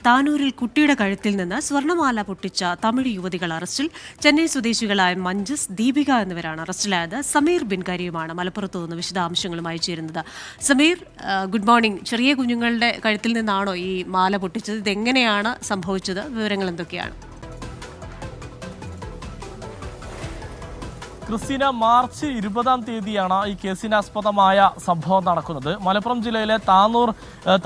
താനൂരിൽ കുട്ടിയുടെ കഴുത്തിൽ നിന്ന് സ്വർണ്ണമാല പൊട്ടിച്ച തമിഴ് യുവതികൾ അറസ്റ്റിൽ. ചെന്നൈ സ്വദേശികളായ മഞ്ജസ്, ദീപിക എന്നിവരാണ് അറസ്റ്റിലായത്. സമീർ ബിൻ കരിയുമാണ് മലപ്പുറത്ത് നിന്ന് വിശദാംശങ്ങളുമായി ചേരുന്നത്. Sameer, good morning. ചെറിയ കുഞ്ഞുങ്ങളുടെ കഴുത്തിൽ നിന്നാണോ ഈ മാല പൊട്ടിച്ചത്? ഇതെങ്ങനെയാണ് സംഭവിച്ചത്? വിവരങ്ങൾ എന്തൊക്കെയാണ്? ക്രിസ്റ്റീന, മാർച്ച് 20-ാം തീയതിയാണ് ഈ കേസിനാസ്പദമായ സംഭവം നടക്കുന്നത്. മലപ്പുറം ജില്ലയിലെ താനൂർ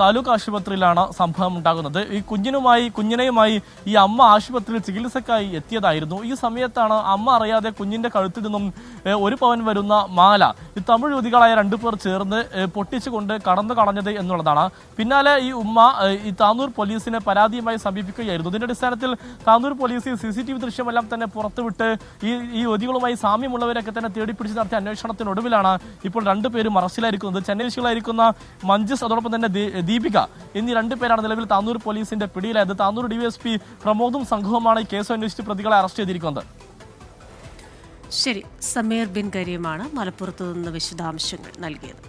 താലൂക്ക് ആശുപത്രിയിലാണ് സംഭവം ഉണ്ടാകുന്നത്. ഈ കുഞ്ഞിനെയുമായി ഈ അമ്മ ആശുപത്രിയിൽ ചികിത്സക്കായി എത്തിയതായിരുന്നു. ഈ സമയത്താണ് അമ്മ അറിയാതെ കുഞ്ഞിന്റെ കഴുത്തിൽ നിന്നും 1 പവൻ വരുന്ന മാല ഈ തമിഴ് യുവതികളായ 2 പേർ ചേർന്ന് പൊട്ടിച്ചുകൊണ്ട് കടന്നു കളഞ്ഞത് എന്നുള്ളതാണ്. പിന്നാലെ ഈ ഉമ്മ ഈ താനൂർ പോലീസിനെ പരാതിയുമായി സമീപിക്കുകയായിരുന്നു. ഇതിന്റെ അടിസ്ഥാനത്തിൽ താനൂർ പോലീസ് CCTV ദൃശ്യമെല്ലാം തന്നെ പുറത്തുവിട്ട് ഈ യുവതികളുമായി സാമ്യമുള്ളവരൊക്കെ തന്നെ തേടിപ്പിടിച്ച് നടത്തിയ അന്വേഷണത്തിനൊടുവിലാണ് ഇപ്പോൾ 2 പേരും അറസ്റ്റിലായിരിക്കുന്നത്. ചെന്നൈയിലായിരിക്കുന്ന മഞ്ജസ്, അതോടൊപ്പം തന്നെ ദീപിക എന്നീ 2 പേരാണ് നിലവിൽ താനൂർ പോലീസിന്റെ പിടിയിലായത്. താനൂർ DYSP പ്രമോദും സംഘവുമാണ് ഈ കേസ് അന്വേഷിച്ച് പ്രതികളെ അറസ്റ്റ് ചെയ്തിരിക്കുന്നത്. ശരി, സമീർ ബിൻ കരീമാണ് മലപ്പുറത്ത് നിന്ന് വിശദാംശങ്ങൾ നൽകിയത്.